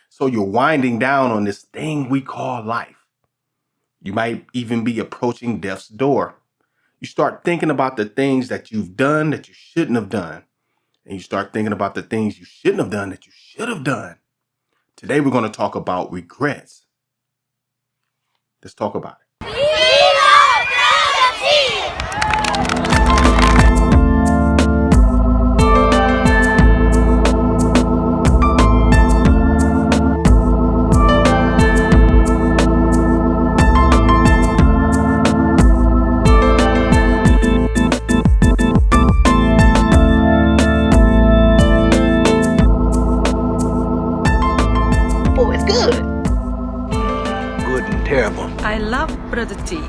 So you're winding down on this thing we call life. You might even be approaching death's door. You start thinking about the things that you've done that you shouldn't have done. And you start thinking about the things you shouldn't have done that you should have done. Today, we're going to talk about regrets. Let's talk about it. Oh, it's good. Good and terrible. I love Brotha T.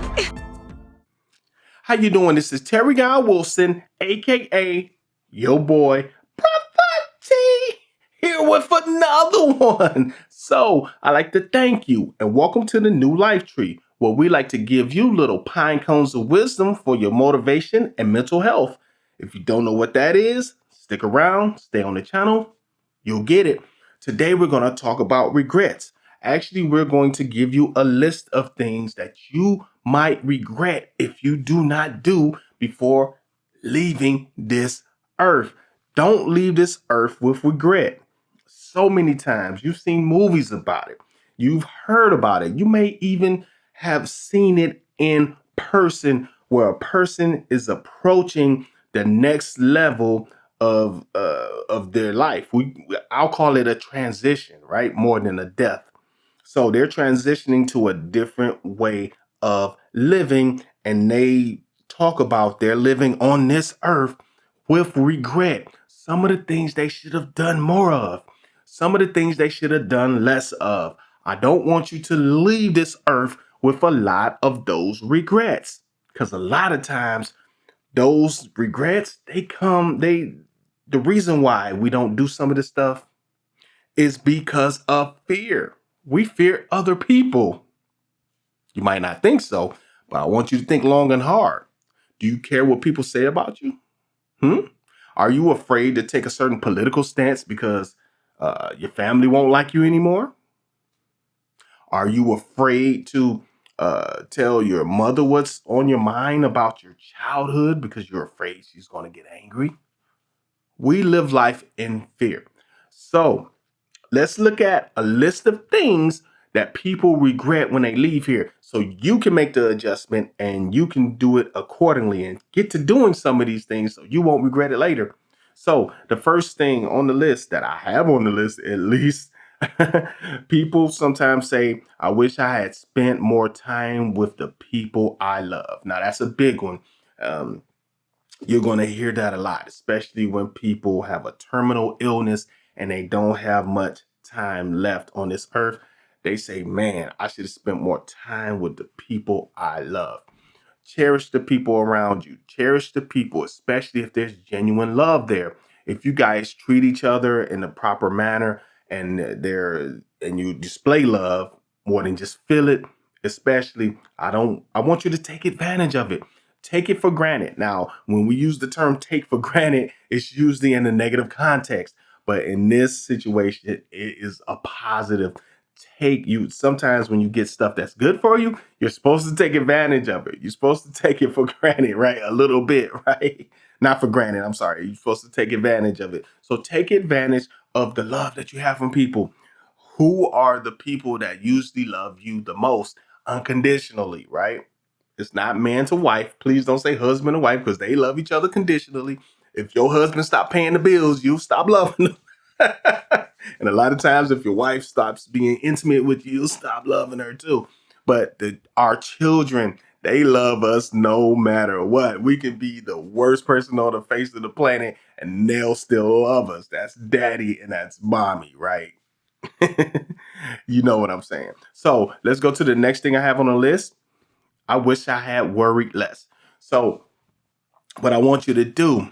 How you doing? This is Terry Guy Wilson, a.k.a. your boy, Brotha T, here with another one. So, I'd like to thank you and welcome to the New Life Tree, where we like to give you little pine cones of wisdom for your motivation and mental health. If you don't know what that is, stick around, stay on the channel, you'll get it. Today, we're going to talk about regrets. Actually, we're going to give you a list of things that you might regret if you do not do before leaving this earth. Don't leave this earth with regret. So many times you've seen movies about it. You've heard about it. You may even have seen it in person where a person is approaching the next level of their life. I'll call it a transition, right? More than a death. So they're transitioning to a different way of living, and they talk about their living on this earth with regret. Some of the things they should have done more of, some of the things they should have done less of. I don't want you to leave this earth with a lot of those regrets, because a lot of times those regrets, the reason why we don't do some of this stuff is because of fear. We fear other people. You might not think so, but I want you to think long and hard. Do you care what people say about you? Are you afraid to take a certain political stance because your family won't like you anymore? Are you afraid to tell your mother what's on your mind about your childhood because you're afraid she's going to get angry? We live life in fear. So let's look at a list of things that people regret when they leave here, so you can make the adjustment and you can do it accordingly and get to doing some of these things so you won't regret it later. So the first thing on the list that I have on the list, at least, people sometimes say, I wish I had spent more time with the people I love. Now, that's a big one. You're going to hear that a lot, especially when people have a terminal illness and they don't have much time left on this earth. They say, man, I should have spent more time with the people I love. Cherish the people around you. Cherish the people, especially if there's genuine love there. If you guys treat each other in the proper manner and you display love more than just feel it, especially, I want you to take advantage of it. Take it for granted. Now, when we use the term take for granted, it's usually in a negative context. But in this situation, it is a positive. Sometimes when you get stuff that's good for you, you're supposed to take advantage of it. You're supposed to take it for granted, right? A little bit, right? Not for granted, I'm sorry. You're supposed to take advantage of it. So take advantage of the love that you have from people. Who are the people that usually love you the most unconditionally, right? It's not man to wife. Please don't say husband and wife, because they love each other conditionally. If your husband stop paying the bills, you stop loving them. And a lot of times, if your wife stops being intimate with you, you'll stop loving her too. But our children, they love us no matter what. We can be the worst person on the face of the planet and they'll still love us. That's daddy and that's mommy, right? You know what I'm saying. So let's go to the next thing I have on the list. I wish I had worried less. So what I want you to do,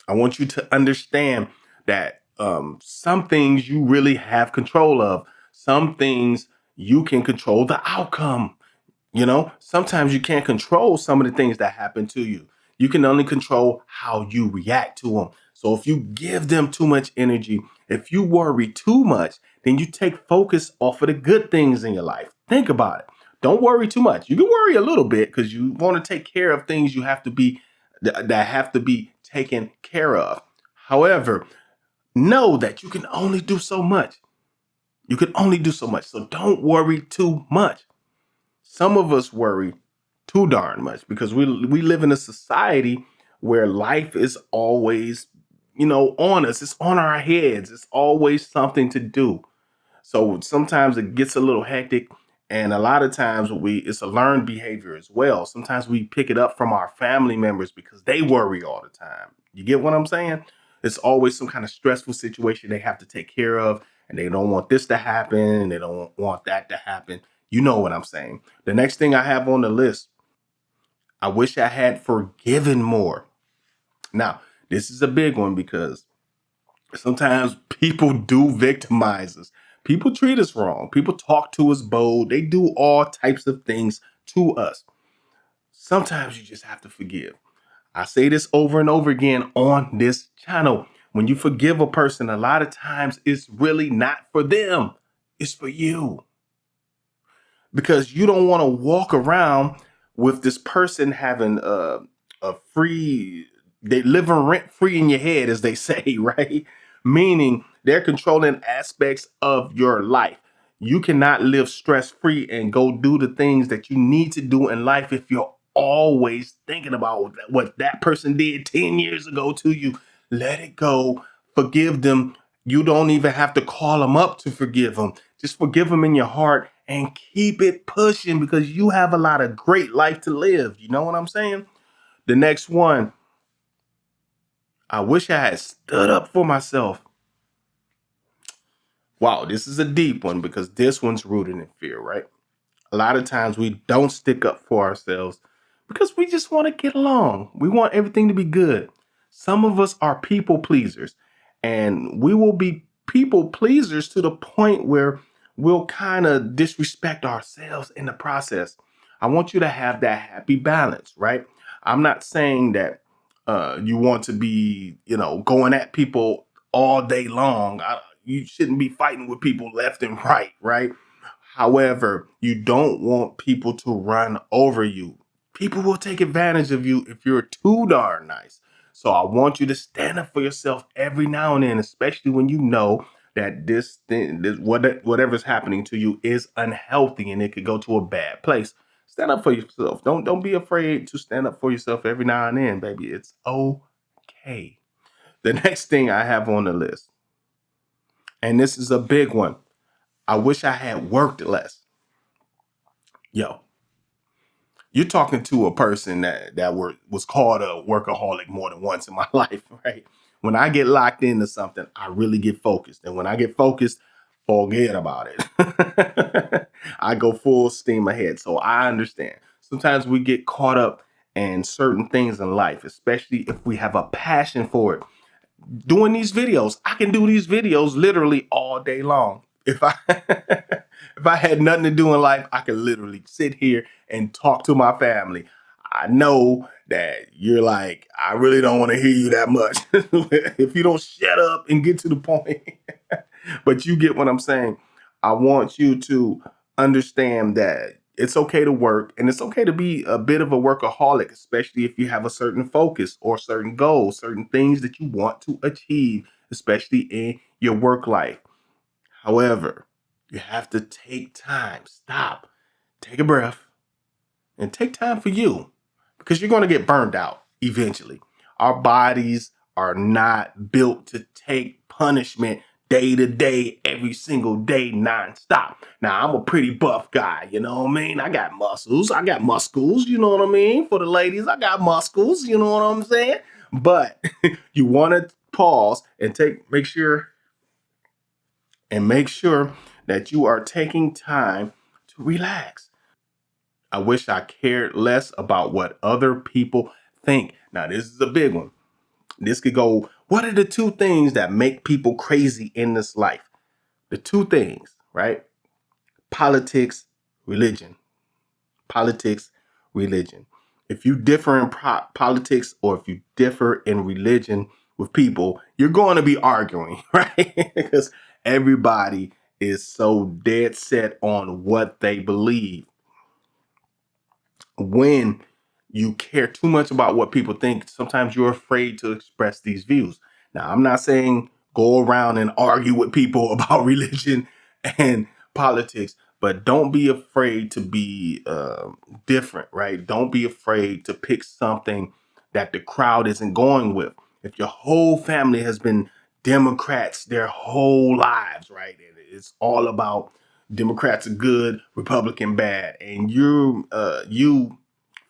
I want you to understand that some things you really have control of. Some things you can control the outcome. Sometimes you can't control some of the things that happen to you. You can only control how you react to them. So if you give them too much energy, if you worry too much, then you take focus off of the good things in your life. Think about it. Don't worry too much. You can worry a little bit because you want to take care of things you have to be that have to be taken care of. However, know that you can only do so much. You can only do so much. So don't worry too much. Some of us worry too darn much because we live in a society where life is always, on us. It's on our heads. It's always something to do. So sometimes it gets a little hectic, and a lot of times it's a learned behavior as well. Sometimes we pick it up from our family members because they worry all the time. You get what I'm saying? It's always some kind of stressful situation they have to take care of, and they don't want this to happen, and they don't want that to happen. You know what I'm saying? The next thing I have on the list, I wish I had forgiven more. Now, this is a big one because sometimes people do victimize us. People treat us wrong. People talk to us bold. They do all types of things to us. Sometimes you just have to forgive. I say this over and over again on this channel. When you forgive a person, a lot of times it's really not for them. It's for you. Because you don't want to walk around with this person having a free, they living rent free in your head, as they say, right? Meaning they're controlling aspects of your life. You cannot live stress free and go do the things that you need to do in life if you're always thinking about what that person did 10 years ago to you. Let it go. Forgive them. You don't even have to call them up to forgive them. Just forgive them in your heart and keep it pushing because you have a lot of great life to live. You know what I'm saying? The next one, I wish I had stood up for myself. Wow, this is a deep one because this one's rooted in fear, right? A lot of times we don't stick up for ourselves because we just want to get along. We want everything to be good. Some of us are people pleasers, and we will be people pleasers to the point where we'll kind of disrespect ourselves in the process. I want you to have that happy balance, right? I'm not saying that you want to be, going at people all day long. You shouldn't be fighting with people left and right, right? However, you don't want people to run over you. People will take advantage of you if you're too darn nice. So I want you to stand up for yourself every now and then, especially when you know that this thing, whatever's happening to you is unhealthy and it could go to a bad place. Stand up for yourself. Don't be afraid to stand up for yourself every now and then, baby. It's okay. The next thing I have on the list, and this is a big one. I wish I had worked less. Yo, you're talking to a person was called a workaholic more than once in my life, right? When I get locked into something, I really get focused. And when I get focused, forget about it. I go full steam ahead. So I understand. Sometimes we get caught up in certain things in life, especially if we have a passion for it. Doing these videos, I can do these videos literally all day long. If I if I had nothing to do in life, I could literally sit here and talk to my family. I know that you're like, I really don't want to hear you that much if you don't shut up and get to the point. But you get what I'm saying. I want you to understand that it's okay to work and it's okay to be a bit of a workaholic, especially if you have a certain focus or certain goals, certain things that you want to achieve, especially in your work life. However, you have to take time, stop, take a breath, and take time for you because you're going to get burned out eventually. Our bodies are not built to take punishment day to day, every single day, nonstop. Now, I'm a pretty buff guy, you know what I mean? I got muscles, I got muscles, you know what I mean? For the ladies, I got muscles, you know what I'm saying? But you want to pause and make sure that you are taking time to relax. I wish I cared less about what other people think. Now, this is a big one. This could go, what are the two things that make people crazy in this life? The two things, right? Politics, religion. Politics, religion. If you differ in politics or if you differ in religion with people, you're going to be arguing, right? Because everybody is so dead set on what they believe. When you care too much about what people think, sometimes you're afraid to express these views. Now, I'm not saying go around and argue with people about religion and politics, but don't be afraid to be different, right? Don't be afraid to pick something that the crowd isn't going with. If your whole family has been Democrats their whole lives, right? And it's all about Democrats are good, Republican bad, and you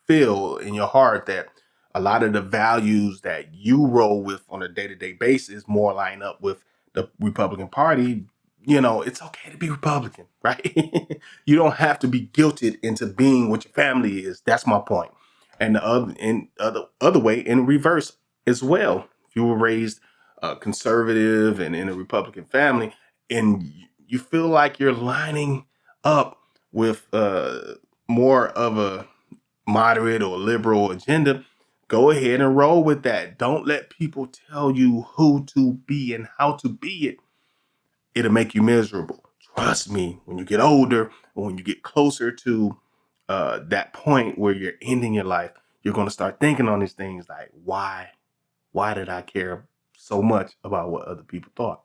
feel in your heart that a lot of the values that you roll with on a day-to-day basis more line up with the Republican Party, it's okay to be Republican, right? You don't have to be guilted into being what your family is. That's my point. And the other way in reverse as well. If you were raised conservative and in a Republican family, and you feel like you're lining up with more of a moderate or liberal agenda, go ahead and roll with that. Don't let people tell you who to be and how to be it. It'll make you miserable. Trust me, when you get older or when you get closer to that point where you're ending your life, you're going to start thinking on these things like, why? Why did I care so much about what other people thought?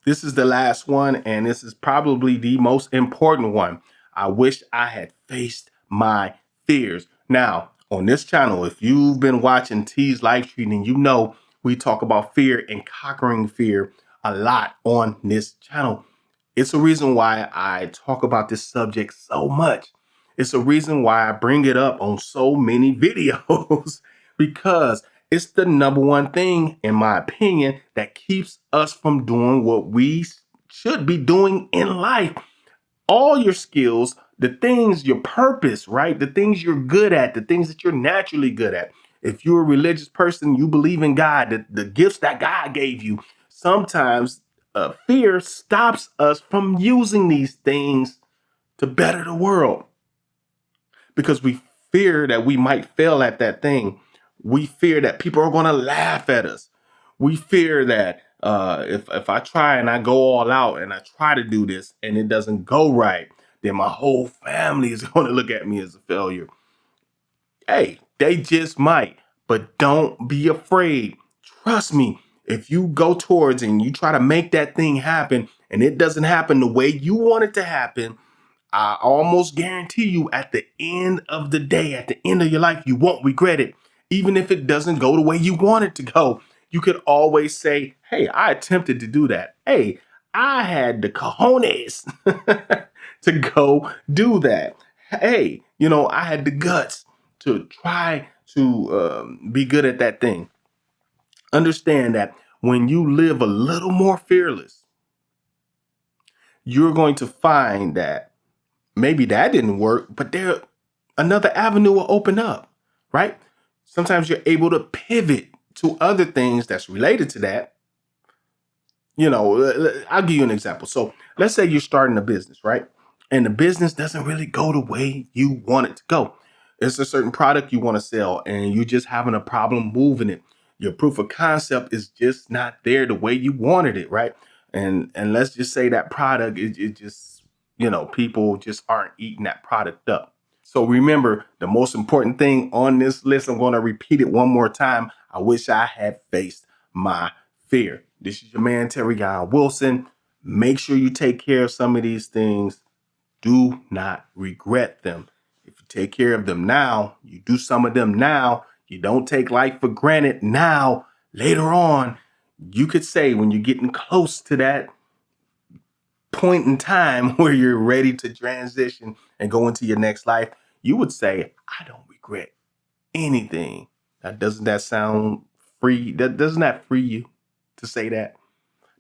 This is the last one, and this is probably the most important one. I wish I had faced my fears. Now, on this channel, if you've been watching T's live streaming, you know we talk about fear and conquering fear a lot on this channel. It's a reason why I talk about this subject so much. It's a reason why I bring it up on so many videos because it's the number one thing, in my opinion, that keeps us from doing what we should be doing in life. All your skills, the things, your purpose, right? The things you're good at, the things that you're naturally good at. If you're a religious person, you believe in God, the gifts that God gave you, sometimes fear stops us from using these things to better the world because we fear that we might fail at that thing. We fear that people are going to laugh at us. We fear that if I try and I go all out and I try to do this and it doesn't go right, then my whole family is going to look at me as a failure. Hey, they just might, but don't be afraid. Trust me, if you go towards and you try to make that thing happen and it doesn't happen the way you want it to happen, I almost guarantee you at the end of the day, at the end of your life, you won't regret it. Even if it doesn't go the way you want it to go, you could always say, hey, I attempted to do that. Hey, I had the cojones to go do that. Hey, I had the guts to try to be good at that thing. Understand that when you live a little more fearless, you're going to find that maybe that didn't work, but another avenue will open up, right? Sometimes you're able to pivot to other things that's related to that. I'll give you an example. So let's say you're starting a business, right? And the business doesn't really go the way you want it to go. It's a certain product you want to sell and you're just having a problem moving it. Your proof of concept is just not there the way you wanted it, right? And let's just say that product it just, people just aren't eating that product up. So remember, the most important thing on this list, I'm going to repeat it one more time. I wish I had faced my fear. This is your man, Terry Guy Wilson. Make sure you take care of some of these things. Do not regret them. If you take care of them now, you do some of them now, you don't take life for granted now, later on, you could say when you're getting close to that point in time where you're ready to transition and go into your next life, you would say, I don't regret anything. Now, doesn't that sound free? Doesn't that free you to say that?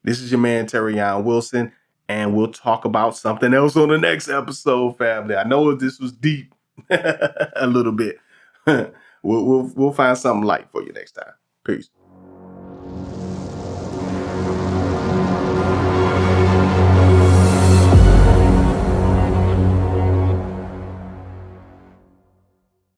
This is your man, Terry Wilson, and we'll talk about something else on the next episode, family. I know this was deep a little bit. We'll find something light for you next time. Peace.